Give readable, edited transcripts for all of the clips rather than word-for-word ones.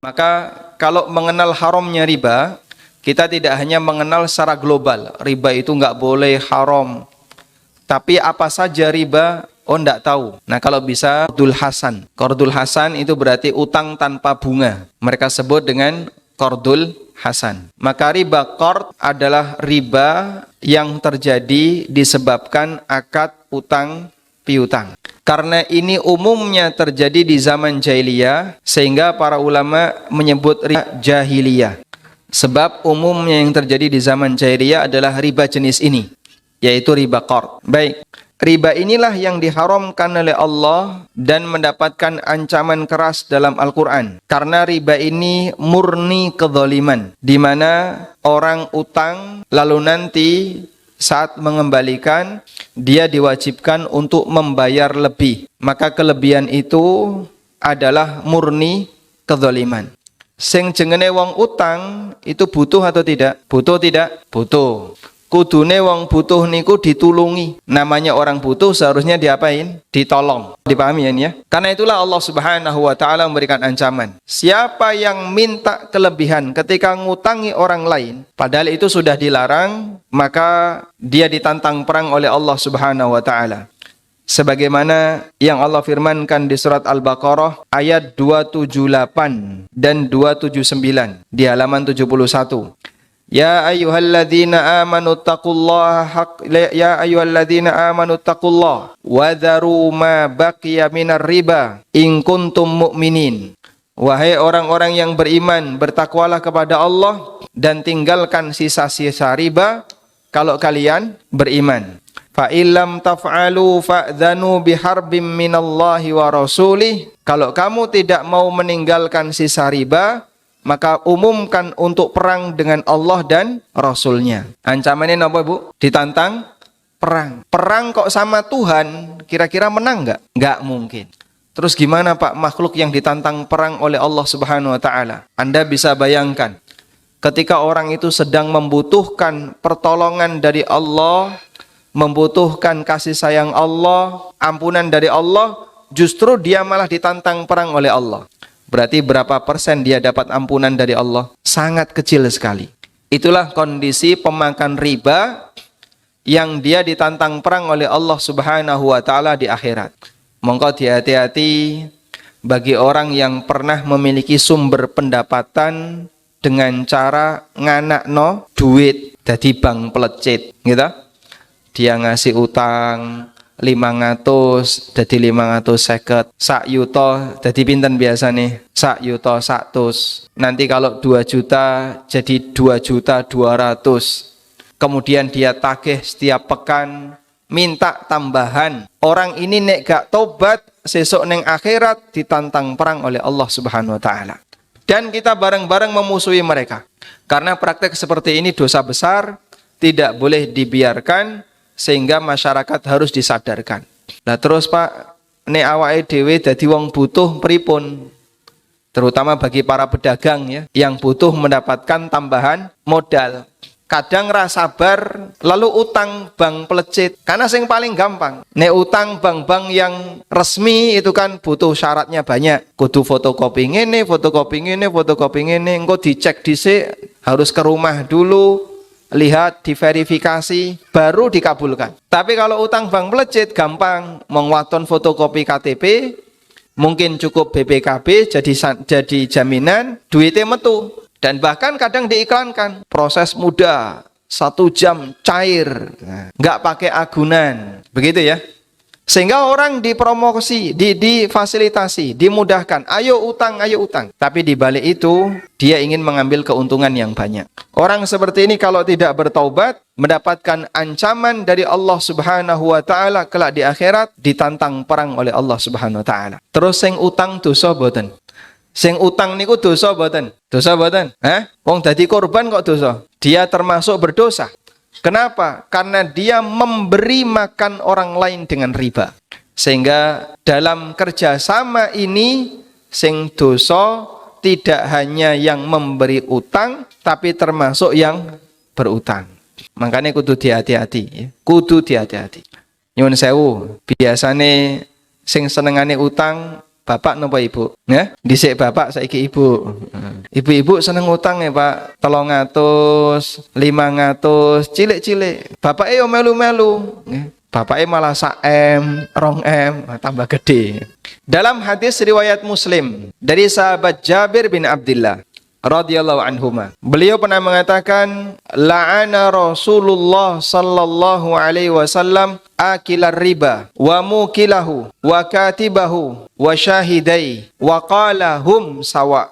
Maka kalau mengenal haramnya riba, kita tidak hanya mengenal secara global, riba itu nggak boleh, haram. Tapi apa saja riba, oh nggak tahu. Nah kalau bisa, qardul hasan. Qardul hasan itu berarti utang tanpa bunga. Mereka sebut dengan qardul hasan. Maka riba qard adalah riba yang terjadi disebabkan akad utang piutang. Karena ini umumnya terjadi di zaman jahiliyah, sehingga para ulama menyebut riba jahiliyah. Sebab umumnya yang terjadi di zaman jahiliyah adalah riba jenis ini, yaitu riba qard. Baik, riba inilah yang diharamkan oleh Allah dan mendapatkan ancaman keras dalam Al-Quran. Karena riba ini murni kezaliman, di mana orang utang lalu nanti saat mengembalikan dia diwajibkan untuk membayar lebih. Maka kelebihan itu adalah murni kezaliman. Sing jengene wong utang itu butuh atau tidak? Butuh tidak? Butuh. Kudune wong butuh niku ditulungi. Namanya orang butuh seharusnya diapain? Ditolong. Dipahami ya? Karena itulah Allah Subhanahu wa taala memberikan ancaman. Siapa yang minta kelebihan ketika ngutangi orang lain, padahal itu sudah dilarang, maka dia ditantang perang oleh Allah Subhanahu wa taala. Sebagaimana yang Allah firmankan di surat Al-Baqarah ayat 278 dan 279 di halaman 71. Ya ayyuhalladzina amanu taqullaha wa dharu ma baqiya minar riba in kuntum mu'minin. Wahai orang-orang yang beriman, bertakwalah kepada Allah dan tinggalkan sisa-sisa riba kalau kalian beriman. Fa illam taf'alu fa'dhanu biharbim minallahi wa rasulih. Kalau kamu tidak mau meninggalkan sisa riba, maka umumkan untuk perang dengan Allah dan Rasulnya. Ancamannya apa, Bu? Ditantang perang. Perang kok sama Tuhan, kira-kira menang nggak? Nggak mungkin. Terus gimana Pak, makhluk yang ditantang perang oleh Allah Subhanahu wa taala? Anda bisa bayangkan, ketika orang itu sedang membutuhkan pertolongan dari Allah, membutuhkan kasih sayang Allah, ampunan dari Allah, justru dia malah ditantang perang oleh Allah. Berarti berapa persen dia dapat ampunan dari Allah? Sangat kecil sekali. Itulah kondisi pemakan riba yang dia ditantang perang oleh Allah Subhanahu wa taala di akhirat. Monggo hati-hati bagi orang yang pernah memiliki sumber pendapatan dengan cara nganakno duit dadi bank pelecit, gitu. Dia ngasih utang 500 dadi 550, sak yuto dadi pinten biasa nih? Sak yuto 100. Nanti kalau 2 juta jadi 2.200.000. Kemudian dia tagih setiap pekan, minta tambahan. Orang ini nek gak tobat, sesuk neng akhirat ditantang perang oleh Allah Subhanahu wa taala. Dan kita bareng-bareng memusuhi mereka. Karena praktek seperti ini dosa besar, tidak boleh dibiarkan, sehingga masyarakat harus disadarkan. Nah terus Pak, nek awake dhewe dadi wong butuh pripun? Terutama bagi para pedagang ya, yang butuh mendapatkan tambahan modal. Kadang ra sabar, lalu utang bank pelecit. Karena yang paling gampang, nek utang bank-bank yang resmi itu kan butuh syaratnya banyak. Kudu fotokopi ngene, fotokopi ngene, fotokopi ngene, engko dicek dhisik, harus ke rumah dulu, lihat, diverifikasi, baru dikabulkan. Tapi kalau utang bank pelecit gampang, mengwaton fotokopi KTP, mungkin cukup BPKB jadi jaminan, duitnya metu. Dan bahkan kadang diiklankan, proses mudah, 1 jam cair, nggak pakai agunan, begitu ya. Sehingga orang dipromosi, difasilitasi, dimudahkan, ayo utang, ayo utang. Tapi di balik itu, dia ingin mengambil keuntungan yang banyak. Orang seperti ini kalau tidak bertaubat, mendapatkan ancaman dari Allah Subhanahu wa taala kelak di akhirat, ditantang perang oleh Allah Subhanahu wa taala. Terus sing utang dosa boten? Sing utang niku dosa boten? Dosa boten? Wong dadi korban kok dosa? Dia termasuk berdosa. Kenapa? Karena dia memberi makan orang lain dengan riba. Sehingga dalam kerjasama ini, sing dosa tidak hanya yang memberi utang, tapi termasuk yang berutang. Makanya kudu hati-hati ya. Kudu hati-hati. Nyuwun sewu, biasane sing senengane utang Bapak napa ibu? Ya, dhisik bapak saiki ibu. Ibu-ibu seneng utang ya, Pak. 300, 500, cilik-cilik. Bapake yo melu-melu, nggih. Bapaknya malah 1M, 2M, tambah gede. Dalam hadis riwayat Muslim dari sahabat Jabir bin Abdullah radhiyallahu anhuma, beliau pernah mengatakan, la'ana Rasulullah sallallahu alaihi wasallam akilar riba wa mukilahu wa katibahu wa syahidai wa qala hum sawa.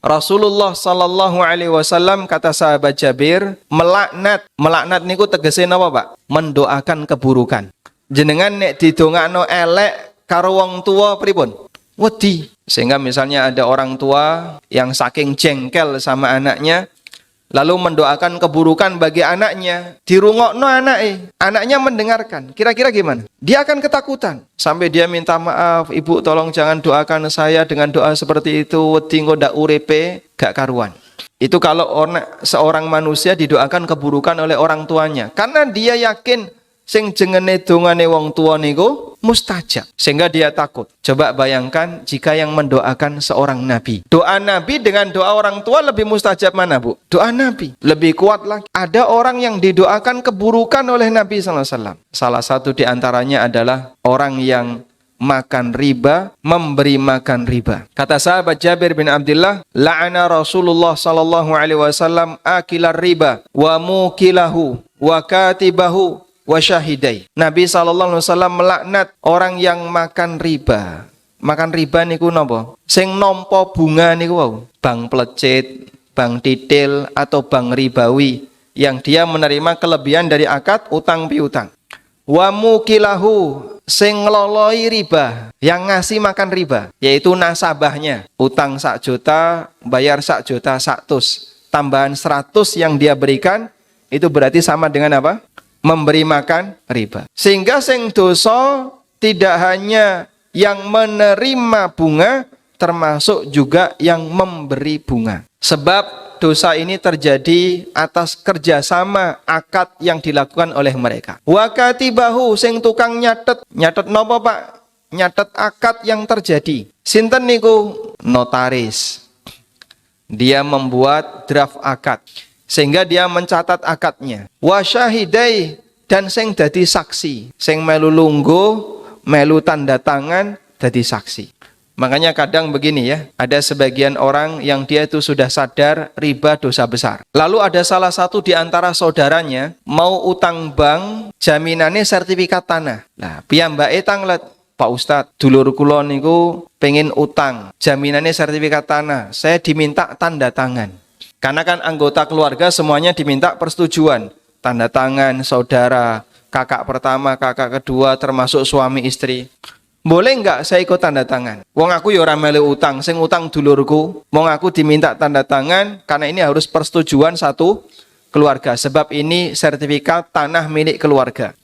Rasulullah sallallahu alaihi wasallam, kata sahabat Jabir, melaknat niku tegese napa, Pak? Mendoakan keburukan. Jenengan nek didongakno elek karo wong tua pripun? Wedi. Sehingga misalnya ada orang tua yang saking jengkel sama anaknya, lalu mendoakan keburukan bagi anaknya, dirungokno anaknya mendengarkan. Kira-kira gimana? Dia akan ketakutan sampai dia minta maaf, ibu tolong jangan doakan saya dengan doa seperti itu, wedi engko ndak uripe gak karuan. Itu kalau seorang manusia didoakan keburukan oleh orang tuanya, karena dia yakin sing jengene dongane wong tua niku mustajab, sehingga dia takut. Coba bayangkan jika yang mendoakan seorang nabi. Doa nabi dengan doa orang tua lebih mustajab mana, Bu? Doa nabi lebih kuat lagi. Ada orang yang didoakan keburukan oleh Nabi sallallahu alaihi wasallam. Salah satu di antaranya adalah orang yang makan riba, memberi makan riba. Kata sahabat Jabir bin Abdullah, la'ana Rasulullah sallallahu alaihi wasallam akilar riba wa mukilahu wa katibahu wa syahidai. Nabi sallallahu alaihi wasallam melaknat orang yang makan riba. Makan riba niku napa? Sing nampa bunga niku wau, bank plecit, bank titil atau bank ribawi yang dia menerima kelebihan dari akad utang piutang. Wa mukilahu, sing ngeloloi riba, yang ngasih makan riba, yaitu nasabahnya. Utang 1 juta, bayar 1 juta 100. Tambahan 100 yang dia berikan, itu berarti sama dengan apa? Memberi makan riba. Sehingga sing dosa tidak hanya yang menerima bunga, termasuk juga yang memberi bunga. Sebab dosa ini terjadi atas kerjasama akad yang dilakukan oleh mereka. Wa katibahu, sing tukang nyatet napa, Pak? Nyatet akad yang terjadi. Sinten niku? Notaris. Dia membuat draft akad, sehingga dia mencatat akadnya. Wa syahidai, dan sing dadi saksi, sing melu lungguh, melu tanda tangan dadi saksi. Makanya kadang begini ya, ada sebagian orang yang dia itu sudah sadar riba dosa besar. Lalu ada salah satu di antara saudaranya mau utang bank, jaminannya sertifikat tanah. Nah, piyambake tanglet, Pak Ustadz, dulur kula niku pengen utang, jaminannya sertifikat tanah, saya diminta tanda tangan. Karena kan anggota keluarga semuanya diminta persetujuan, tanda tangan saudara, kakak pertama, kakak kedua, termasuk suami istri. Boleh enggak saya ikut tanda tangan? Wong aku ya ora melu utang, sing utang dulurku. Wong aku diminta tanda tangan karena ini harus persetujuan satu keluarga, sebab ini sertifikat tanah milik keluarga.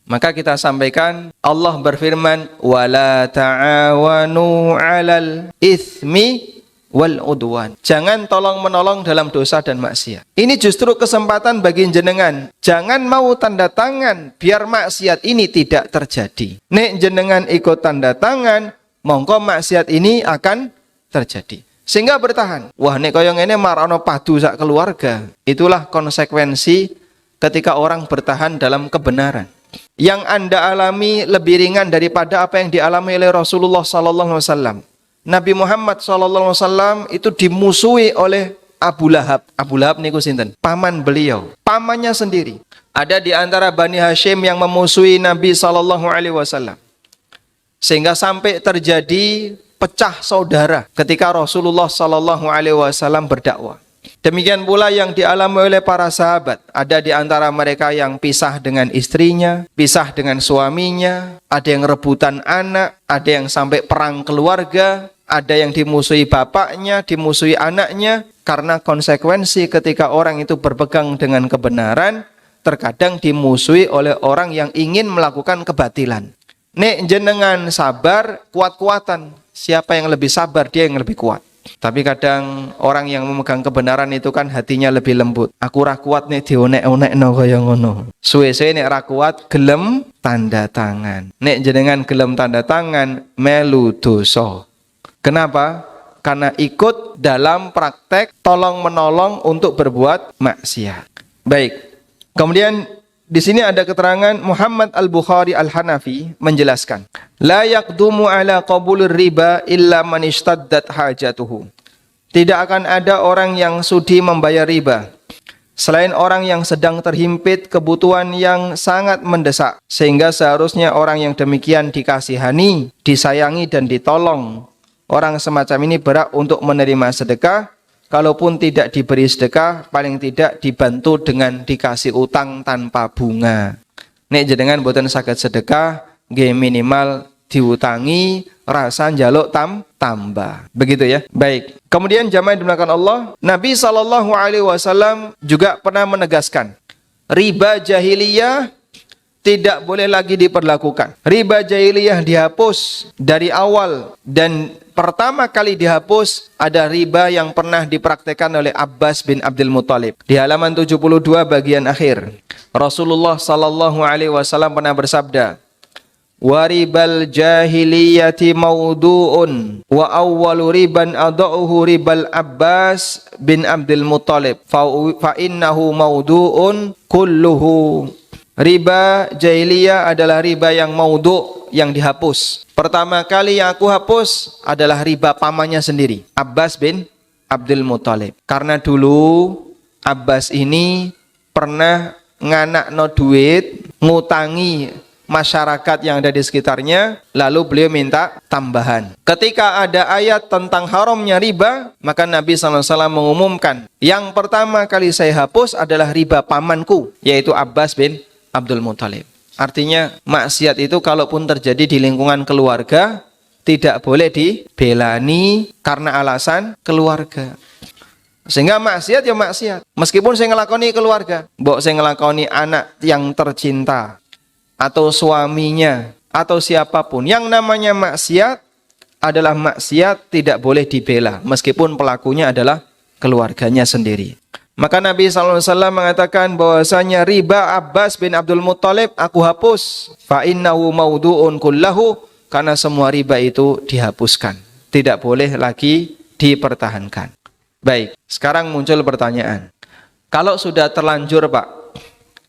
Maka kita sampaikan, Allah berfirman, wala ta'awanu 'alal itsmi wal udwan. Jangan tolong-menolong dalam dosa dan maksiat. Ini justru kesempatan bagi jenengan. Jangan mau tanda tangan biar maksiat ini tidak terjadi. Nek jenengan ikut tanda tangan, mongko maksiat ini akan terjadi. Sehingga bertahan. Wah, nek koyo ngene marono padu sak keluarga. Itulah konsekuensi ketika orang bertahan dalam kebenaran. Yang Anda alami lebih ringan daripada apa yang dialami oleh Rasulullah sallallahu alaihi wasallam. Nabi Muhammad SAW itu dimusuhi oleh Abu Lahab. Abu Lahab niku sinten? Paman beliau, pamannya sendiri. Ada di antara Bani Hashim yang memusuhi Nabi SAW. Sehingga sampai terjadi pecah saudara ketika Rasulullah SAW berdakwah. Demikian pula yang dialami oleh para sahabat. Ada di antara mereka yang pisah dengan istrinya, pisah dengan suaminya, ada yang rebutan anak, ada yang sampai perang keluarga, ada yang dimusuhi bapaknya, dimusuhi anaknya. Karena konsekuensi ketika orang itu berpegang dengan kebenaran, terkadang dimusuhi oleh orang yang ingin melakukan kebatilan. Nek jenengan sabar, kuat-kuatan. Siapa yang lebih sabar, dia yang lebih kuat. Tapi kadang orang yang memegang kebenaran itu kan hatinya lebih lembut. Aku ra kuat nek dionek-onekno kaya ngono. Suwe-suwe nek ra kuat gelem tanda tangan. Nek jenengan gelem tanda tangan melu dosa. Kenapa? Karena ikut dalam praktek tolong-menolong untuk berbuat maksiat. Baik. Kemudian di sini ada keterangan Muhammad Al-Bukhari Al-Hanafi menjelaskan, la yaqdumu ala qabulir riba illa man ishtaddat hajatuhu. Tidak akan ada orang yang sudi membayar riba selain orang yang sedang terhimpit kebutuhan yang sangat mendesak, sehingga seharusnya orang yang demikian dikasihani, disayangi dan ditolong. Orang semacam ini berhak untuk menerima sedekah, kalaupun tidak diberi sedekah, paling tidak dibantu dengan dikasih utang tanpa bunga. Nek jenengan boten saged sedekah, nggih minimal diutangi, rasa njaluk tambah. Begitu ya. Baik. Kemudian jamaah yang dimuliakan Allah, Nabi SAW juga pernah menegaskan, riba jahiliyah tidak boleh lagi diperlakukan. Riba jahiliyah dihapus dari awal, dan pertama kali dihapus ada riba yang pernah dipraktekkan oleh Abbas bin Abdul Muthalib. Di halaman 72 bagian akhir, Rasulullah SAW pernah bersabda, waribal jahiliyati maudu'un wa awwalu riban adauhu ribal Abbas bin Abdul Muthalib fa innahu maudu'un kulluhu. Riba jahiliyah adalah riba yang maudhu', yang dihapus. Pertama kali yang aku hapus adalah riba pamannya sendiri, Abbas bin Abdul Muthalib. Karena dulu Abbas ini pernah nganakno duit, ngutangi masyarakat yang ada di sekitarnya, lalu beliau minta tambahan. Ketika ada ayat tentang haramnya riba, maka Nabi SAW mengumumkan, yang pertama kali saya hapus adalah riba pamanku, yaitu Abbas bin Abdul Muthalib. Artinya maksiat itu kalaupun terjadi di lingkungan keluarga, tidak boleh dibelani karena alasan keluarga. Sehingga maksiat ya maksiat. Meskipun saya ngelakoni keluarga, mbok saya ngelakoni anak yang tercinta, atau suaminya, atau siapapun, yang namanya maksiat adalah maksiat, tidak boleh dibela, meskipun pelakunya adalah keluarganya sendiri. Maka Nabi SAW mengatakan bahwasanya riba Abbas bin Abdul Muthalib aku hapus, fa innahu maudu'un kullahu, karena semua riba itu dihapuskan, tidak boleh lagi dipertahankan. Baik, sekarang muncul pertanyaan, kalau sudah terlanjur Pak,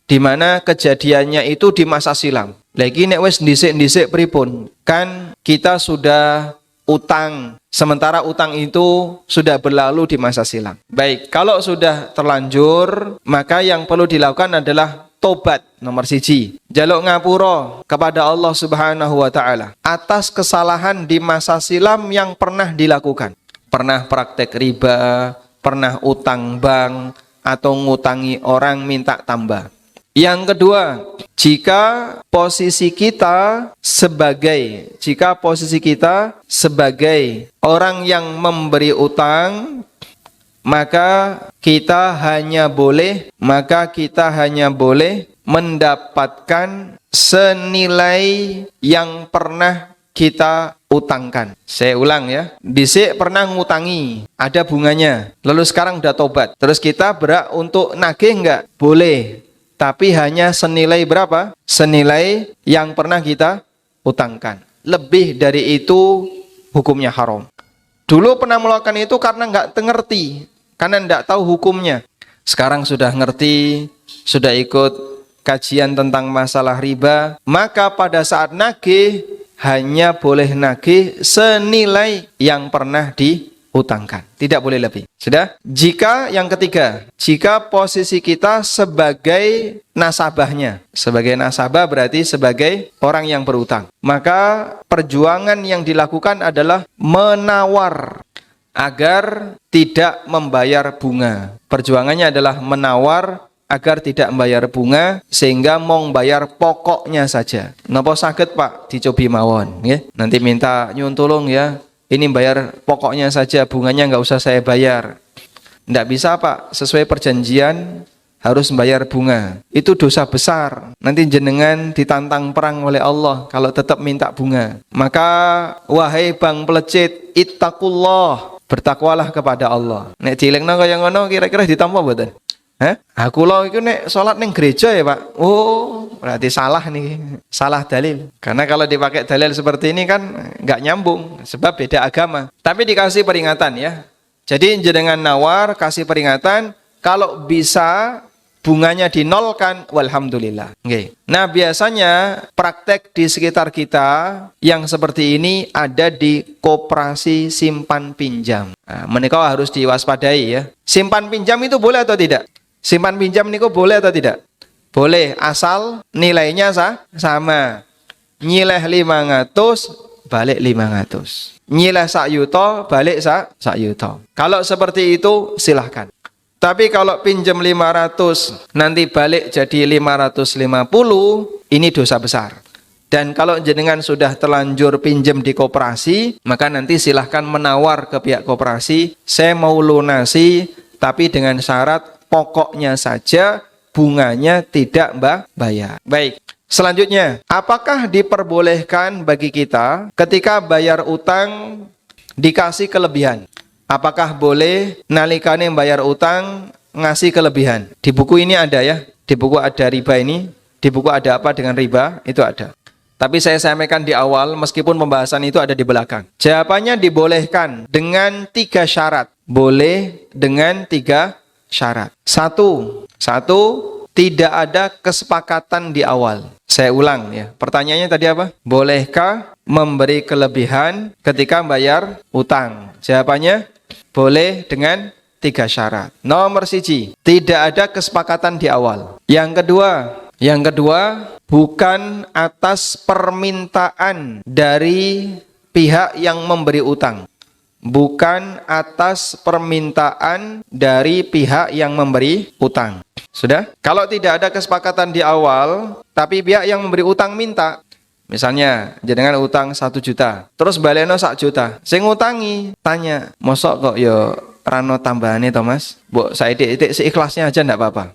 di mana kejadiannya itu di masa silam. Lagi nek wis ndisik-ndisik pripun? Kan kita sudah utang, sementara utang itu sudah berlalu di masa silam. Baik, kalau sudah terlanjur, maka yang perlu dilakukan adalah tobat nomor 1. Jaluk ngapura kepada Allah Subhanahu wa taala atas kesalahan di masa silam yang pernah dilakukan. Pernah praktek riba, pernah utang bank, atau ngutangi orang minta tambah. Yang kedua, jika posisi kita sebagai orang yang memberi utang, maka kita hanya boleh mendapatkan senilai yang pernah kita utangkan. Saya ulang ya. Dhisik pernah ngutangi, ada bunganya. Lalu sekarang udah tobat. Terus kita berhak untuk nagih enggak? Boleh. Tapi hanya senilai berapa? Senilai yang pernah kita utangkan. Lebih dari itu hukumnya haram. Dulu pernah melakukan itu karena nggak ngerti, karena nggak tahu hukumnya. Sekarang sudah ngerti, sudah ikut kajian tentang masalah riba, maka pada saat nagih hanya boleh nagih senilai yang pernah diutangkan, tidak boleh lebih. Sudah? Jika yang ketiga, jika posisi kita sebagai nasabahnya, sebagai nasabah berarti sebagai orang yang berutang, maka perjuangan yang dilakukan adalah menawar agar tidak membayar bunga. Perjuangannya adalah menawar agar tidak membayar bunga, sehingga mau bayar pokoknya saja. Napa saged Pak dicobi mawon, ya? Nanti minta nyuwun tolong ya. Ini bayar pokoknya saja, bunganya nggak usah saya bayar. Nggak bisa Pak, sesuai perjanjian harus membayar bunga. Itu dosa besar. Nanti jenengan ditantang perang oleh Allah kalau tetap minta bunga. Maka wahai bang pelecit, ittaqullah, bertakwalah kepada Allah. Nek dilekno kaya ngono kira-kira ditampa mboten? Hah? Aku lo itu nek sholat neng gereja ya Pak. Oh, berarti salah nih, salah dalil. Karena kalau dipakai dalil seperti ini kan nggak nyambung, sebab beda agama. Tapi dikasih peringatan ya. Jadi jenengan nawar kasih peringatan, kalau bisa bunganya dinolkan, walhamdulillah. Okay. Nah biasanya praktek di sekitar kita yang seperti ini ada di koperasi simpan pinjam. Nah, menikah harus diwaspadai ya. Simpan pinjam itu boleh atau tidak? Simpan pinjam niku boleh atau tidak? Boleh, asal nilainya sama. Nyileh 500, balik 500. Nyileh 1 yuta, balik 1 yuta. Kalau seperti itu silahkan. Tapi kalau pinjam 500, nanti balik jadi 550, ini dosa besar. Dan kalau jenengan sudah terlanjur pinjam di koperasi, maka nanti silahkan menawar ke pihak koperasi, saya mau lunasi, tapi dengan syarat pokoknya saja bunganya tidak bayar. Baik, selanjutnya, apakah diperbolehkan bagi kita ketika bayar utang dikasih kelebihan? Apakah boleh nalikane bayar utang ngasih kelebihan? Di buku ini ada ya, di buku ada riba ini, di buku ada apa dengan riba, itu ada. Tapi saya sampaikan di awal, meskipun pembahasan itu ada di belakang. Jawabannya dibolehkan dengan 3 syarat. Boleh dengan 3 syarat. Satu, tidak ada kesepakatan di awal. Saya ulang ya, pertanyaannya tadi apa? Bolehkah memberi kelebihan ketika bayar utang? Jawabannya, boleh dengan 3 syarat. Nomor 1, tidak ada kesepakatan di awal. Yang kedua, bukan atas permintaan dari pihak yang memberi utang. Bukan atas permintaan dari pihak yang memberi utang. Sudah? Kalau tidak ada kesepakatan di awal, tapi pihak yang memberi utang minta, misalnya, jenengan utang 1 juta, terus baleno 1 juta. Sing ngutangi tanya, mosok kok yo rano tambahane to Mas? Mbok saidik-idik seikhlasnya aja ndak apa-apa.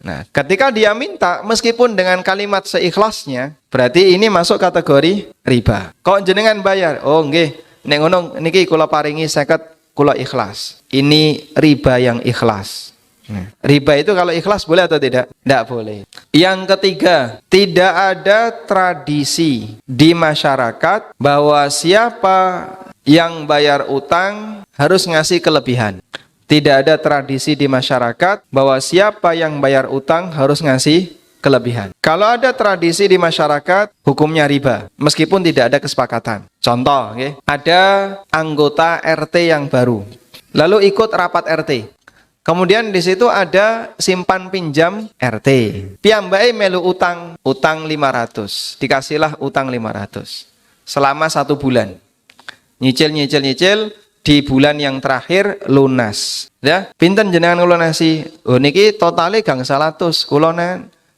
Nah, ketika dia minta meskipun dengan kalimat seikhlasnya, berarti ini masuk kategori riba. Kok jenengan bayar? Oh, nggih, nek ngono niki kula paringi 50, kula ikhlas. Ini riba yang ikhlas. Riba itu kalau ikhlas boleh atau tidak? Tidak boleh. Yang ketiga, tidak ada tradisi di masyarakat bahwa siapa yang bayar utang harus ngasih kelebihan. Tidak ada tradisi di masyarakat bahwa siapa yang bayar utang harus ngasih kelebihan. Kalau ada tradisi di masyarakat, hukumnya riba, meskipun tidak ada kesepakatan. Contoh, okay? Ada anggota RT yang baru, lalu ikut rapat RT. Kemudian di situ ada simpan pinjam RT. Piyambake melu utang 500. Dikasihlah utang 500. Selama 1 bulan. Nyicil, di bulan yang terakhir lunas. Ya, pinten jenengan nglunasi? Oh niki totale gang 100. Kula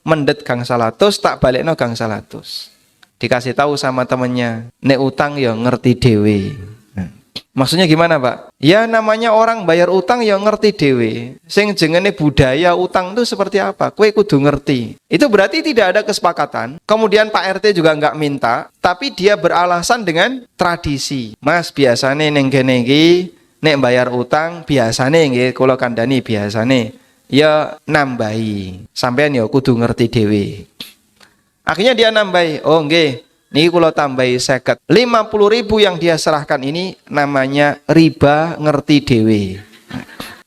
mendet gang 100 tak balekno gang 100. Dikasih tahu sama temennya, nek utang ya ngerti dhewe. Maksudnya gimana Pak? Ya namanya orang bayar utang ya ngerti dewe. Sing jengene budaya utang itu seperti apa? Kue kudu ngerti. Itu berarti tidak ada kesepakatan. Kemudian Pak RT juga nggak minta, tapi dia beralasan dengan tradisi. Mas biasane neng kene iki nek bayar utang biasane nggih kula kandhani biasane ya nambahi. Sampean ya kudu ngerti dewe. Akhirnya dia nambahi. Oh nggih. Niki kula tambahi 50. 50.000 yang dia serahkan ini namanya riba ngerti dewe.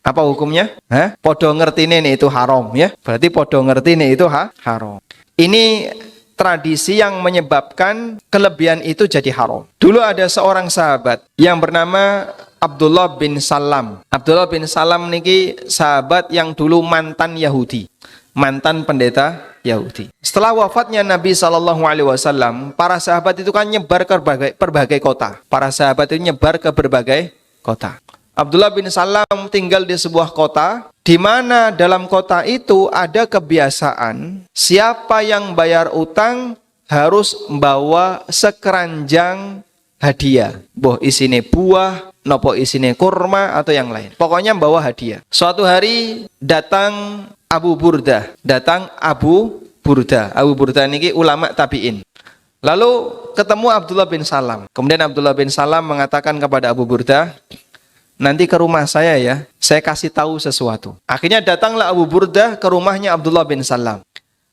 Apa hukumnya? Podo ngertine itu haram ya. Berarti podo ngertine itu haram. Ini tradisi yang menyebabkan kelebihan itu jadi haram. Dulu ada seorang sahabat yang bernama Abdullah bin Salam. Abdullah bin Salam niki sahabat yang dulu mantan Yahudi. Mantan pendeta Yahudi. Setelah wafatnya Nabi SAW, para sahabat itu kan nyebar ke berbagai kota. Para sahabat itu nyebar ke berbagai kota. Abdullah bin Salam tinggal di sebuah kota, di mana dalam kota itu ada kebiasaan, siapa yang bayar utang harus membawa sekeranjang hadiah. Boh isine buah, nopo isine kurma atau yang lain. Pokoknya bawa hadiah. Suatu hari datang Abu Burdah. Abu Burdah ini ulama tabi'in. Lalu ketemu Abdullah bin Salam. Kemudian Abdullah bin Salam mengatakan kepada Abu Burdah, nanti ke rumah saya ya, saya kasih tahu sesuatu. Akhirnya datanglah Abu Burdah ke rumahnya Abdullah bin Salam.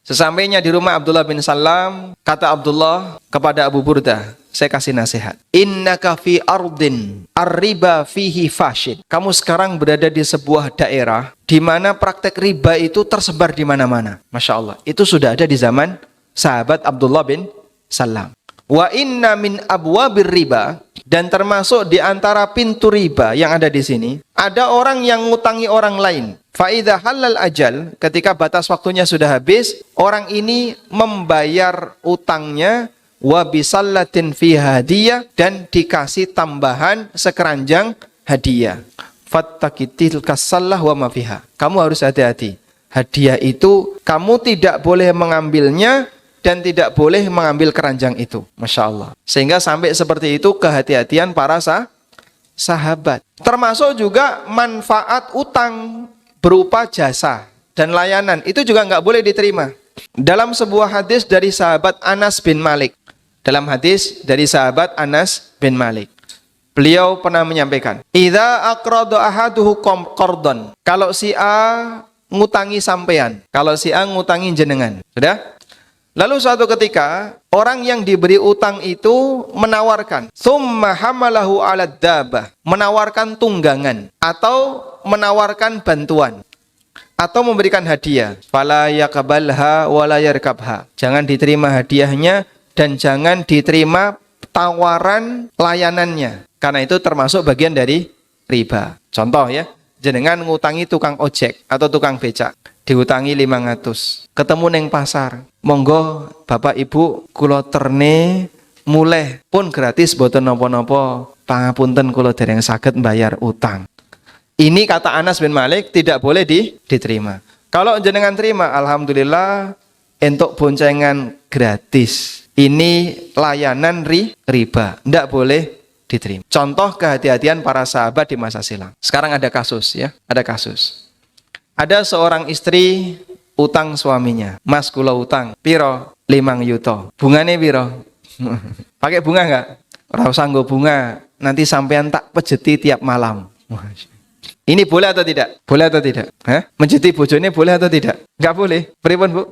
Sesampainya di rumah Abdullah bin Salam, kata Abdullah kepada Abu Burdah, saya kasih nasihat. Innaka fi ardin ar-riba fihi fashid. Kamu sekarang berada di sebuah daerah di mana praktek riba itu tersebar di mana-mana. Masya Allah. Itu sudah ada di zaman sahabat Abdullah bin Salam. Wa inna min abwabir riba, dan termasuk di antara pintu riba yang ada di sini, ada orang yang ngutangi orang lain. Fa idza halal ajal, ketika batas waktunya sudah habis, orang ini membayar utangnya wa bisallatin fi hadiyah, dan dikasih tambahan sekeranjang hadiah. Fattaqitil kasallah wa ma fiha. Kamu harus hati-hati. Hadiah itu kamu tidak boleh mengambilnya dan tidak boleh mengambil keranjang itu. Masya Allah. Sehingga sampai seperti itu kehati-hatian para sahabat. Termasuk juga manfaat utang berupa jasa dan layanan. Itu juga nggak boleh diterima. Dalam sebuah hadis dari sahabat Anas bin Malik. Dalam hadis dari sahabat Anas bin Malik. Beliau pernah menyampaikan, idza aqrada ahaduhu qardon. Kalau si A ngutangi sampean, kalau si A ngutangi jenengan. Sudah? Lalu suatu ketika, orang yang diberi utang itu menawarkan, summa hamalahu 'alad dabah, menawarkan tunggangan atau menawarkan bantuan atau memberikan hadiah. Fala yaqbalha wala yarkabha. Jangan diterima hadiahnya dan jangan diterima tawaran layanannya. Karena itu termasuk bagian dari riba. Contoh ya, jenengan ngutangi tukang ojek atau tukang becak. Diutangi 500. Ketemu neng pasar. Monggo Bapak Ibu kula terne muleh pun gratis boten napa-napa. Pangapunten kula dereng saged bayar utang. Ini kata Anas bin Malik tidak boleh diterima. Kalau jenengan terima, alhamdulillah entuk boncengan gratis. Ini layanan riba. Tidak boleh diterima. Contoh kehati-hatian para sahabat di masa silam. Sekarang ada kasus ya, ada kasus. Ada seorang istri utang suaminya. Mas kula utang piro 5 yuto. Bungane piro? Pakai bunga enggak? Ora usah nggo bunga. Nanti sampean tak pejeti tiap malam. Ini boleh atau tidak? Boleh atau tidak? Menjeti bojone boleh atau tidak? Enggak boleh. Pripun, Bu?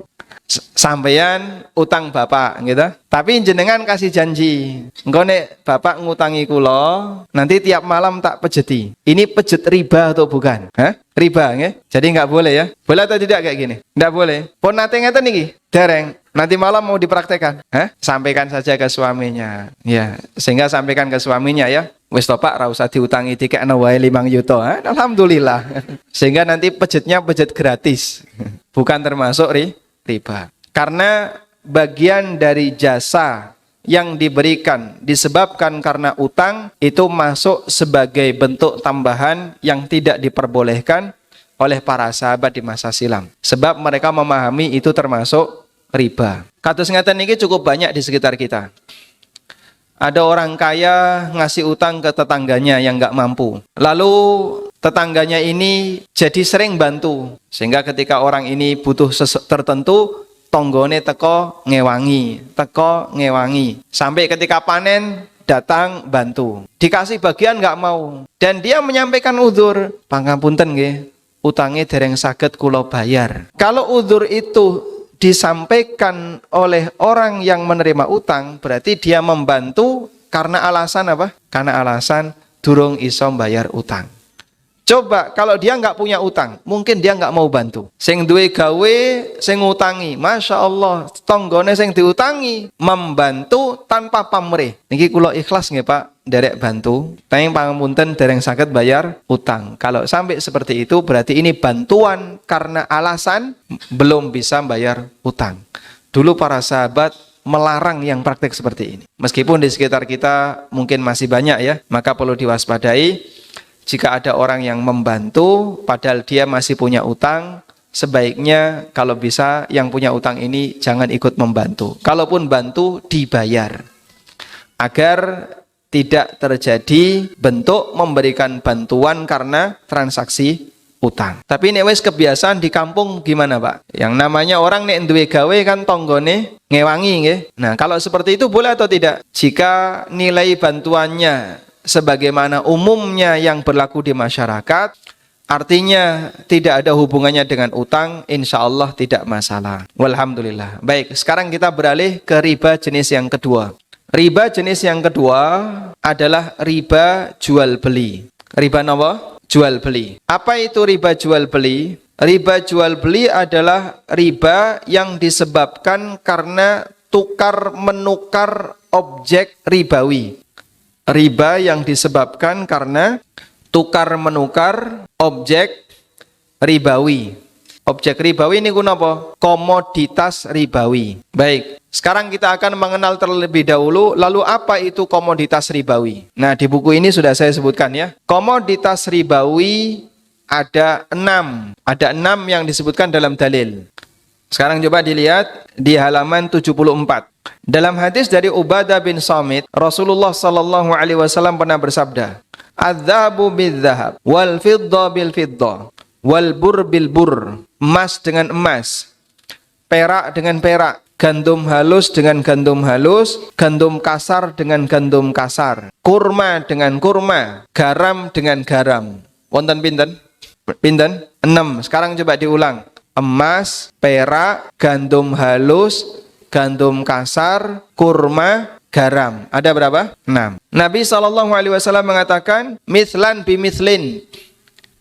Sampeyan utang bapak gitu. Tapi jenengan kasih janji, engko nek bapak ngutangi kula, nanti tiap malam tak pejeti. Ini pejet riba atau bukan? Riba nggih. Jadi enggak boleh ya. Boleh atau tidak kayak gini? Enggak boleh. Pun nate ngeten iki, dereng. Nanti malam mau dipraktekkan. Sampaikan saja ke suaminya. Ya, sehingga sampaikan ke suaminya ya. Wis to Pak, ra usah diutangi dikekno wae 5 yuto. Alhamdulillah. Sehingga nanti pejetnya pejet gratis. Bukan termasuk riba. Karena bagian dari jasa yang diberikan disebabkan karena utang itu masuk sebagai bentuk tambahan yang tidak diperbolehkan oleh para sahabat di masa silam. Sebab mereka memahami itu termasuk riba. Kados ngeten niki cukup banyak di sekitar kita. Ada orang kaya ngasih utang ke tetangganya yang nggak mampu. Lalu tetangganya ini jadi sering bantu. Sehingga ketika orang ini butuh tertentu, tonggone teko ngewangi. Sampai ketika panen, datang bantu. Dikasih bagian nggak mau. Dan dia menyampaikan uzur. Pangapunten nggih, utangnya dereng saged kula bayar. Kalau uzur itu disampaikan oleh orang yang menerima utang, berarti dia membantu karena alasan apa? Karena alasan durung iso bayar utang. Coba kalau dia nggak punya utang, mungkin dia nggak mau bantu. Sing duwe gawe, sing ngutangi, masya Allah, tonggone sing diutangi membantu tanpa pamrih. Niki kula ikhlas nggih Pak, derek bantu. Tayang pangapunten dereng saged bayar utang. Kalau sampai seperti itu, berarti ini bantuan karena alasan belum bisa bayar utang. Dulu para sahabat melarang yang praktek seperti ini. Meskipun di sekitar kita mungkin masih banyak ya, maka perlu diwaspadai. Jika ada orang yang membantu, padahal dia masih punya utang, sebaiknya kalau bisa yang punya utang ini jangan ikut membantu. Kalaupun bantu, dibayar. Agar tidak terjadi bentuk memberikan bantuan karena transaksi utang. Tapi nek wis kebiasaan di kampung gimana Pak? Yang namanya orang nek duwe gawe kan tonggone ngewangi nggih. Nah, kalau seperti itu boleh atau tidak? Jika nilai bantuannya sebagaimana umumnya yang berlaku di masyarakat, artinya tidak ada hubungannya dengan utang, insya Allah tidak masalah. Walhamdulillah. Baik, sekarang kita beralih ke riba jenis yang kedua. Riba jenis yang kedua adalah riba jual beli. Riba apa? Jual beli. Apa itu riba jual beli? Riba jual beli adalah riba yang disebabkan karena tukar menukar objek ribawi. Riba yang disebabkan karena tukar menukar objek ribawi. Objek ribawi ini apa? Komoditas ribawi. Baik, sekarang kita akan mengenal terlebih dahulu, lalu apa itu komoditas ribawi? Nah, di buku ini sudah saya sebutkan ya. Komoditas ribawi ada 6. Ada 6 yang disebutkan dalam dalil. Sekarang coba dilihat di halaman 74. Dalam hadis dari Ubadah bin Samit, Rasulullah sallallahu alaihi wasallam pernah bersabda, "Adz-dzahabu bidz-dzahab, wal fidda bil fidda, wal bur bil bur." Emas dengan emas, perak dengan perak, gandum halus dengan gandum halus, gandum kasar dengan gandum kasar, kurma dengan kurma, garam dengan garam. Wonten pinten? Pinten? 6. Sekarang coba diulang. Emas, perak, gandum halus, gandum kasar, kurma, garam. Ada berapa? 6. Nabi SAW mengatakan, mithlan bimithlin.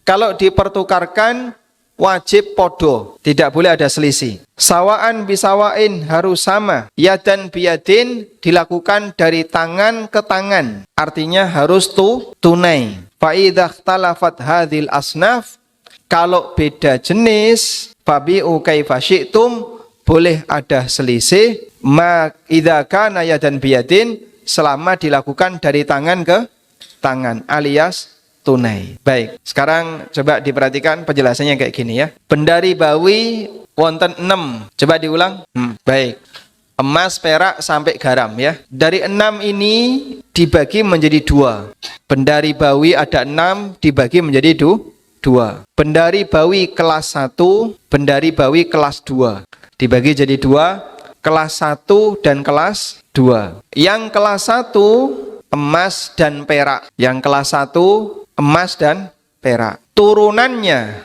Kalau dipertukarkan, wajib podo. Tidak boleh ada selisih. Sawaan bisawain, harus sama. Yadan biyadin, dilakukan dari tangan ke tangan. Artinya harus tunai. Fa'idah talafat hadhil asnaf, kalau beda jenis, fabi'u kaifa syi'tum, boleh ada selisih, ma idza kana yadan biyadin, selama dilakukan dari tangan ke tangan, alias tunai. Baik, sekarang coba diperhatikan penjelasannya kayak gini ya. Benda ribawi wonten 6. Coba diulang. Baik. Emas, perak, sampai garam ya. Dari 6 ini dibagi menjadi 2. Benda ribawi ada 6 dibagi menjadi 2. Benda ribawi kelas 1, benda ribawi kelas 2. Dibagi jadi 2, kelas 1 dan kelas 2. Yang kelas 1 emas dan perak. Yang kelas 1 emas dan perak. Turunannya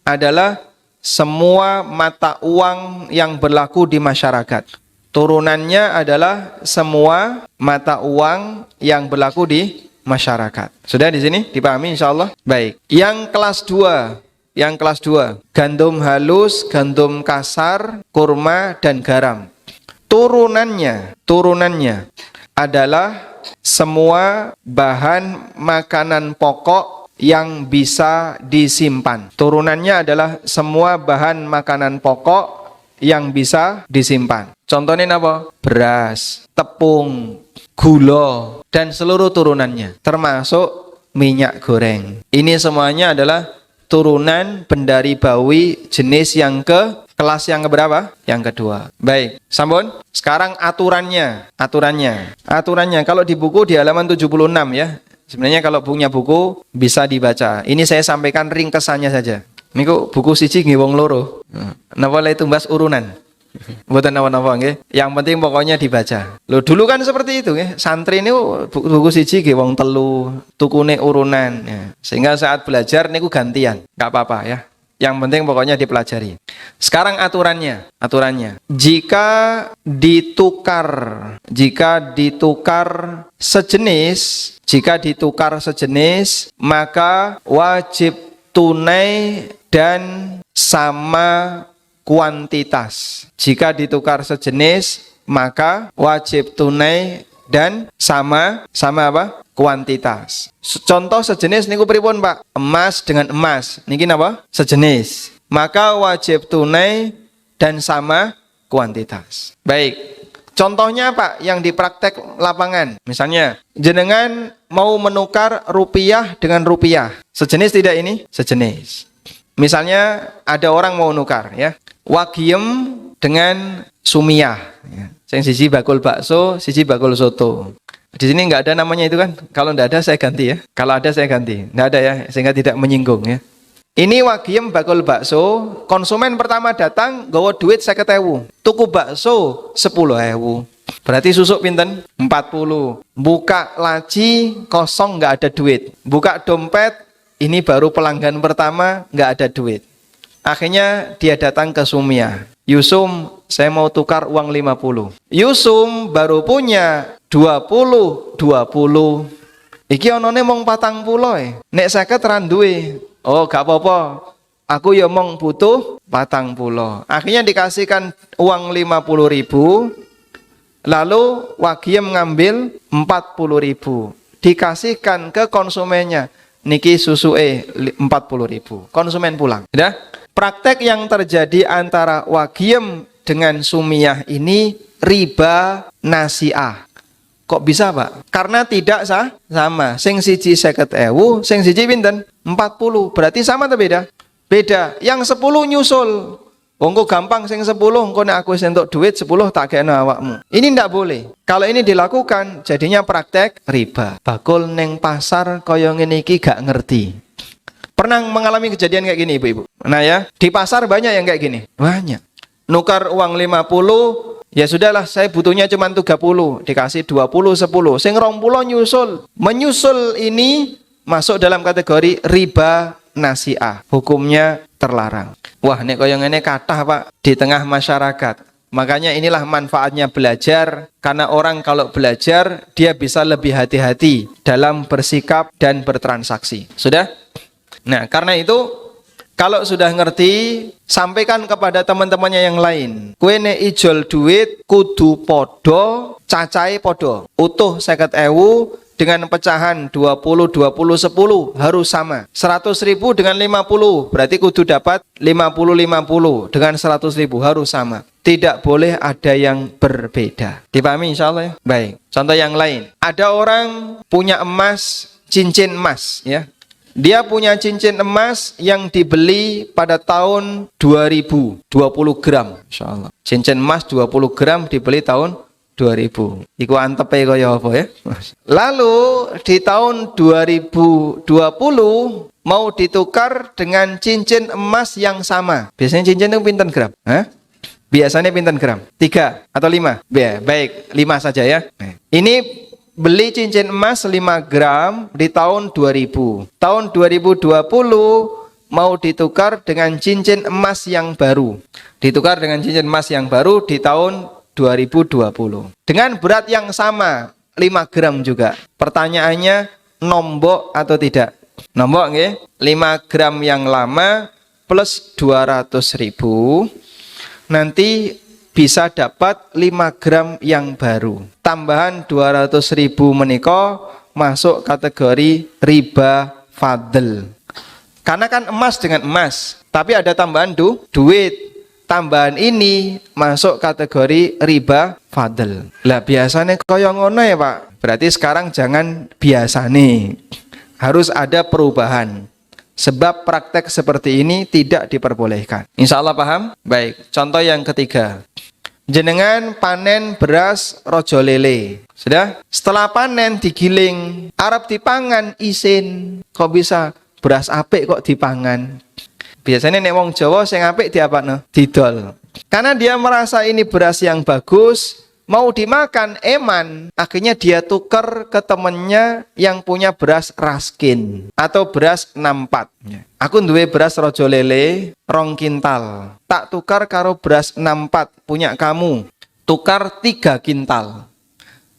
adalah semua mata uang yang berlaku di masyarakat. Turunannya adalah semua mata uang yang berlaku di masyarakat. Sudah di sini dipahami insyaallah? Baik. Yang kelas 2, gandum halus, gandum kasar, kurma dan garam. Turunannya adalah semua bahan makanan pokok yang bisa disimpan. Turunannya adalah semua bahan makanan pokok yang bisa disimpan. Contohnya apa? Beras, tepung, gula, dan seluruh turunannya, termasuk minyak goreng. Ini semuanya adalah turunan benda ribawi jenis yang kelas yang keberapa? Yang kedua. Baik, sampun. Sekarang aturannya. Kalau di buku di halaman 76 ya. Sebenarnya kalau punya buku bisa dibaca. Ini saya sampaikan ringkesannya saja. Niku buku siji nggih wong loro. Napa le tumbas urunan. Mboten napa-napa nggih. Yang penting pokoknya dibaca. Loh dulu kan seperti itu nggih. Santri niku buku siji nggih wong telu, tukune urunan ya. Sehingga saat belajar niku gantian. Enggak apa-apa ya. Yang penting pokoknya dipelajari. Sekarang aturannya. Jika ditukar sejenis, maka wajib tunai dan sama kuantitas. Jika ditukar sejenis, maka wajib tunai dan sama apa? Kuantitas. Contoh sejenis niku pripun, Pak? Emas dengan emas. Niki napa? Sejenis. Maka wajib tunai dan sama kuantitas. Baik. Contohnya Pak yang di praktek lapangan. Misalnya, jenengan mau menukar rupiah dengan rupiah. Sejenis tidak ini? Sejenis. Misalnya ada orang mau nukar ya. Wagiem dengan sumiah ya. Yang siji bakul bakso, siji bakul soto. Di sini nggak ada namanya itu kan? Kalau nggak ada saya ganti ya. Kalau ada saya ganti. Nggak ada ya, sehingga tidak menyinggung ya. Ini wagiem bakul bakso. Konsumen pertama datang, gawa duit 50.000. Tuku bakso 10.000. Berarti susuk pinten? 40. Buka laci kosong nggak ada duit. Buka dompet, ini baru pelanggan pertama nggak ada duit. Akhirnya dia datang ke Sumiah. Yusum, saya mau tukar uang 50. Yusum baru punya 20. Iki onone mong 40. Nek 50 ra duwe. Oh, gak apa-apa. Aku ya mong butuh 40. Akhirnya dikasihkan uang 50.000. Lalu Wagiem ngambil 40.000. Dikasihkan ke konsumennya. Niki susuke 40.000. Konsumen pulang. Sudah? Praktek yang terjadi antara Wagiem dengan Sumiah ini riba nasi'ah. Kok bisa, Pak? Karena tidak sama. Sing siji 50.000, sing siji pinten? 40. Berarti sama atau beda? Beda. Yang 10 nyusul. Wongko gampang sing 10, engko nek aku wis entuk duit 10 tak gekno awakmu. Ini ndak boleh. Kalau ini dilakukan jadinya praktek riba. Bakul neng pasar kaya ngene iki gak ngerti. Pernah mengalami kejadian kayak gini, Ibu-ibu? Nah ya, di pasar banyak yang kayak gini. Banyak. Nukar uang 50, ya sudahlah, saya butuhnya cuma 30, dikasih 20, 10. Sing 20 nyusul. Menyusul ini masuk dalam kategori riba nasi'ah. Hukumnya terlarang. Wah, nek koyo ngene kathah, Pak, di tengah masyarakat. Makanya inilah manfaatnya belajar, karena orang kalau belajar dia bisa lebih hati-hati dalam bersikap dan bertransaksi. Sudah? Nah, karena itu kalau sudah ngerti, sampaikan kepada teman-temannya yang lain. Kowe nek ijol duit kudu podo, cacahe podo. Utuh 50.000 dengan pecahan 20, 20, 10 harus sama. 100.000 dengan 50 berarti kudu dapat 50, 50 dengan 100.000 harus sama. Tidak boleh ada yang berbeda. Dipahami insyaallah ya? Baik. Contoh yang lain. Ada orang punya emas, cincin emas ya. Dia punya cincin emas yang dibeli pada tahun 2000, 20 gram. Insyaallah. Cincin emas 20 gram dibeli tahun 2000. Iku antepe kaya apa ya? Lalu di tahun 2020 mau ditukar dengan cincin emas yang sama. Biasanya cincin itu pinten gram? Hah? Biasanya pinten gram? 3 atau 5? Baik, 5 saja ya. Ini beli cincin emas 5 gram di tahun 2000. Tahun 2020 mau ditukar dengan cincin emas yang baru. Ditukar dengan cincin emas yang baru di tahun 2020. Dengan berat yang sama, 5 gram juga. Pertanyaannya, nombok atau tidak? Nombok nggih. 5 gram yang lama plus 200.000. Nanti bisa dapat 5 gram yang baru. Tambahan 200.000 menika masuk kategori riba fadl. Karena kan emas dengan emas, tapi ada tambahan duit. Tambahan ini masuk kategori riba fadl. Lah biasanya kaya ngono ya, Pak. Berarti sekarang jangan biasane. Harus ada perubahan. Sebab praktek seperti ini tidak diperbolehkan. Insya Allah paham? Baik, contoh yang ketiga. Jenengan panen beras rojo lele. Sudah? Setelah panen digiling, arep dipangan isin. Kok bisa beras apik kok dipangan? Biasanya nek wong Jawa sing apik diapakno? Didol. Karena dia merasa ini beras yang bagus, mau dimakan eman, akhirnya dia tukar ke temennya yang punya beras raskin atau beras 64. Aku duwe beras rojo lele 2 kintal. Tak tukar karo beras 64 punya kamu. Tukar 3 kintal.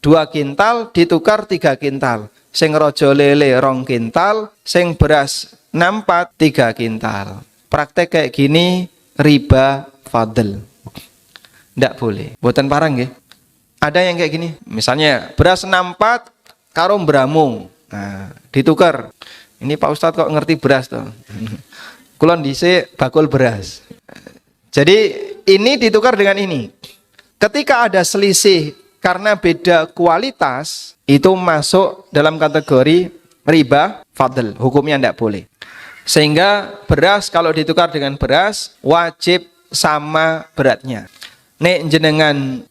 2 kintal ditukar 3 kintal. Sing rojo lele 2 kintal, sing beras 64 3 kintal. Praktek kayak gini riba fadl. Ndak boleh. Mboten parang nggih. Ada yang kayak gini. Misalnya beras 64 karo bramung. Nah, ditukar. Ini Pak Ustadz kok ngerti beras toh? Kulon dhisik bakul beras. Jadi ini ditukar dengan ini. Ketika ada selisih karena beda kualitas, itu masuk dalam kategori riba fadl. Hukumnya ndak boleh. Sehingga beras kalau ditukar dengan beras wajib sama beratnya. Nek jenengan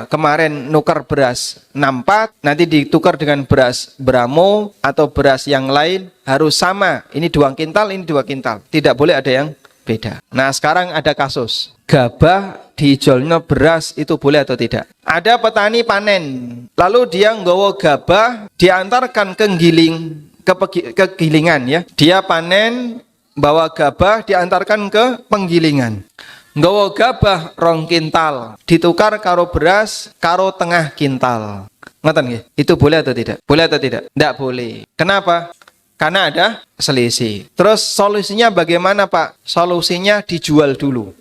kemarin nukar beras 64, nanti ditukar dengan beras bramo atau beras yang lain harus sama. Ini 2 kintal, ini 2 kintal. Tidak boleh ada yang beda. Nah sekarang ada kasus gabah dijolno beras, itu boleh atau tidak? Ada petani panen, lalu dia nggawa gabah diantarkan ke gilingan ya. Dia panen bawa gabah diantarkan ke penggilingan. Nggawa gabah 2 kintal ditukar karo beras karo tengah kintal. Ngoten nggih? Itu boleh atau tidak? Boleh atau tidak? Tidak boleh. Kenapa? Karena ada selisih. Terus solusinya bagaimana Pak? Solusinya dijual dulu.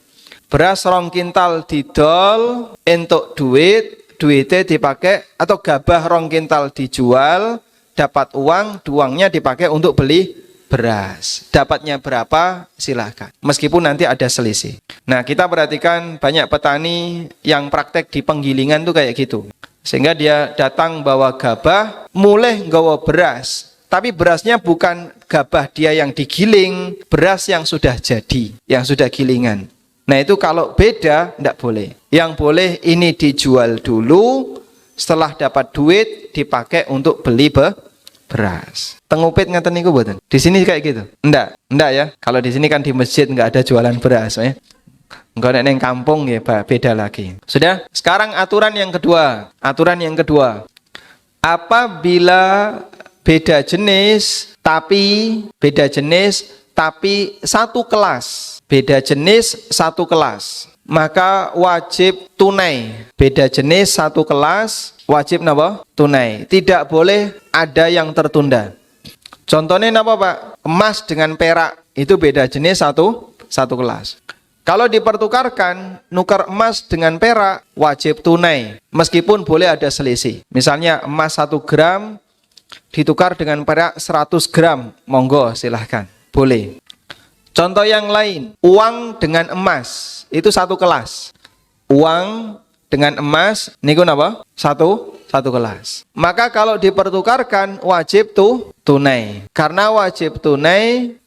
Beras 2 kintal didol, entuk duitnya dipakai, atau gabah 2 kintal dijual, dapat uangnya dipakai untuk beli beras. Dapatnya berapa? Silahkan. Meskipun nanti ada selisih. Nah kita perhatikan banyak petani yang praktek di penggilingan tuh kayak gitu. Sehingga dia datang bawa gabah, mulai nggawa beras. Tapi berasnya bukan gabah dia yang digiling, beras yang sudah jadi, yang sudah gilingan. Nah itu kalau beda, tidak boleh. Yang boleh ini dijual dulu, setelah dapat duit, dipakai untuk beli beras. Tengupit ngeten niku mboten? Di sini kayak gitu? Enggak ya. Kalau di sini kan di masjid nggak ada jualan beras ya. Enggak ada yang kampung ya, beda lagi. Sudah? Sekarang aturan yang kedua. Apabila beda jenis tapi satu kelas. Beda jenis satu kelas. Maka wajib tunai. Beda jenis satu kelas, wajib napa? Tunai. Tidak boleh ada yang tertunda. Contohnya napa Pak? Emas dengan perak itu beda jenis satu kelas. Kalau dipertukarkan, nukar emas dengan perak, wajib tunai. Meskipun boleh ada selisih. Misalnya emas 1 gram ditukar dengan perak 100 gram. Monggo silahkan. Boleh. Contoh yang lain, uang dengan emas. Itu satu kelas. Uang dengan emas, niku napa? Satu kelas. Maka kalau dipertukarkan, wajib tunai. Karena wajib tunai,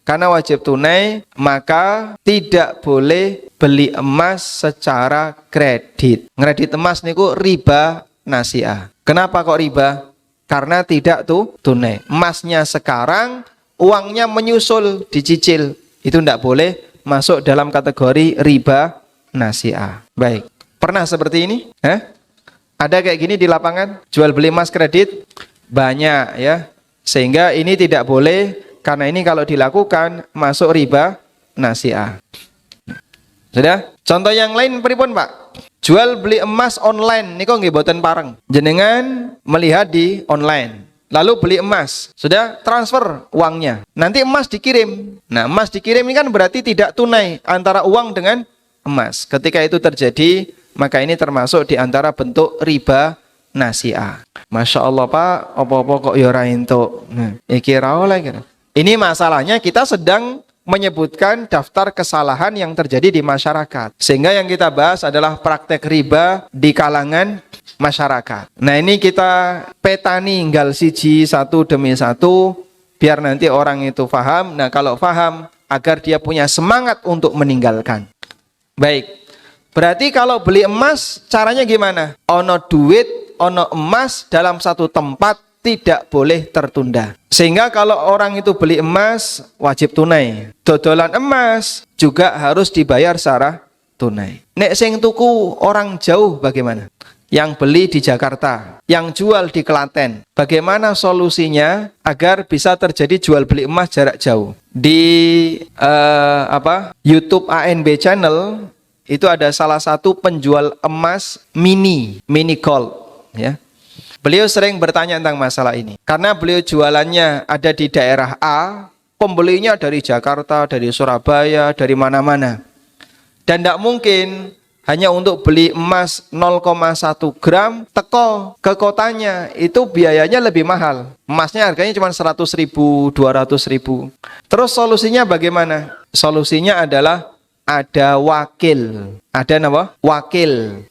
maka tidak boleh beli emas secara kredit. Kredit emas niku riba nasi'ah. Kenapa kok riba? Karena tidak tunai. Emasnya sekarang, uangnya menyusul, dicicil. Itu tidak boleh masuk dalam kategori riba nasi'ah. Baik. Pernah seperti ini? Ada kayak gini di lapangan? Jual beli emas kredit? Banyak ya. Sehingga ini tidak boleh, karena ini kalau dilakukan masuk riba nasi'ah. Sudah? Contoh yang lain pripun Pak? Jual beli emas online niku nggih boten pareng. Jenengan melihat di online. Lalu beli emas, sudah transfer uangnya. Nanti emas dikirim. Nah, emas dikirim ini kan berarti tidak tunai antara uang dengan emas. Ketika itu terjadi, maka ini termasuk di antara bentuk riba nasi'ah. Masya Allah Pak, apa-apa kok ya ora entuk. Iki ra oleh. Ini masalahnya kita sedang menyebutkan daftar kesalahan yang terjadi di masyarakat. Sehingga yang kita bahas adalah praktek riba di kalangan masyarakat. Nah ini kita petani nggal siji satu demi satu, biar nanti orang itu paham. Nah kalau paham, agar dia punya semangat untuk meninggalkan. Baik, berarti kalau beli emas caranya gimana? Ono duit, ono emas dalam satu tempat, tidak boleh tertunda. Sehingga kalau orang itu beli emas, wajib tunai. Dodolan emas juga harus dibayar secara tunai. Nek sing tuku orang jauh bagaimana? Yang beli di Jakarta, yang jual di Klaten. Bagaimana solusinya agar bisa terjadi jual beli emas jarak jauh? Di YouTube ANB Channel itu ada salah satu penjual emas mini gold, ya. Beliau sering bertanya tentang masalah ini. Karena beliau jualannya ada di daerah A, pembelinya dari Jakarta, dari Surabaya, dari mana-mana. Dan tidak mungkin hanya untuk beli emas 0,1 gram teko ke kotanya, itu biayanya lebih mahal. Emasnya harganya cuma 100.000, 200.000. Terus solusinya bagaimana? Solusinya adalah ada wakil. Ada apa? Wakil.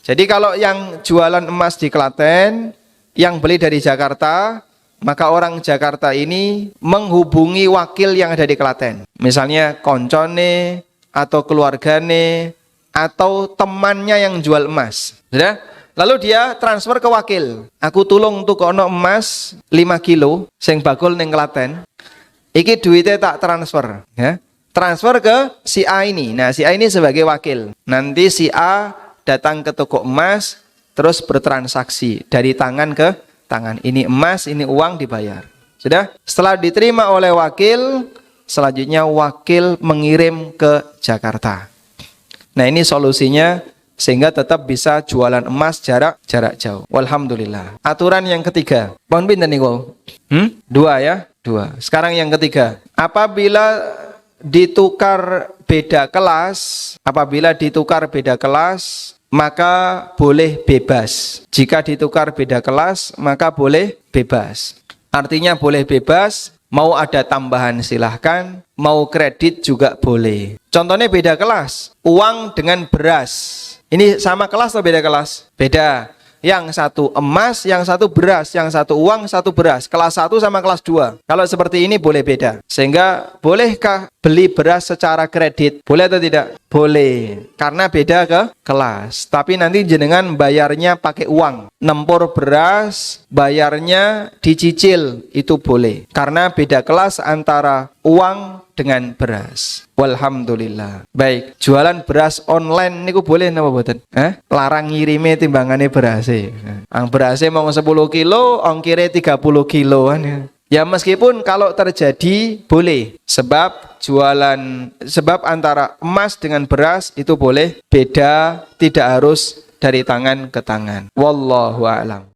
Jadi kalau yang jualan emas di Klaten, yang beli dari Jakarta, maka orang Jakarta ini menghubungi wakil yang ada di Klaten. Misalnya koncone atau keluargane atau temannya yang jual emas. Sudah? Lalu dia transfer ke wakil. Aku tulung untuk ono emas 5 kilo sing bakul ning Klaten. Iki duitnya tak transfer, ya. transfer ke si A ini. Nah, si A ini sebagai wakil. Nanti si A datang ke toko emas, terus bertransaksi dari tangan ke tangan. Ini emas, ini uang dibayar. Sudah? Setelah diterima oleh wakil, selanjutnya wakil mengirim ke Jakarta. Nah, ini solusinya sehingga tetap bisa jualan emas jarak jauh. Walhamdulillah. Aturan yang ketiga. Pohon pinten niku? 2 ya? 2. Sekarang yang ketiga. Apabila ditukar beda kelas, maka boleh bebas. Jika ditukar beda kelas, maka boleh bebas. Artinya boleh bebas, mau ada tambahan silahkan, mau kredit juga boleh. Contohnya beda kelas, uang dengan beras. Ini sama kelas atau beda kelas? Beda. Yang satu emas, yang satu beras, yang satu uang, satu beras. Kelas 1 sama kelas 2. Kalau seperti ini boleh beda. Sehingga bolehkah beli beras secara kredit? Boleh atau tidak? Boleh. Karena beda ke kelas. Tapi nanti jenengan bayarnya pakai uang. Nempur beras, bayarnya dicicil. Itu boleh. Karena beda kelas antara uang dengan beras. Walhamdulillah. Baik, jualan beras online niku boleh napa mboten? Larang ngirime timbangane beras. Ang beras mau 10 kilo, ongkire 30 kiloan ya. Ya meskipun kalau terjadi boleh. Sebab antara emas dengan beras itu boleh beda, tidak harus dari tangan ke tangan. Wallahu a'lam.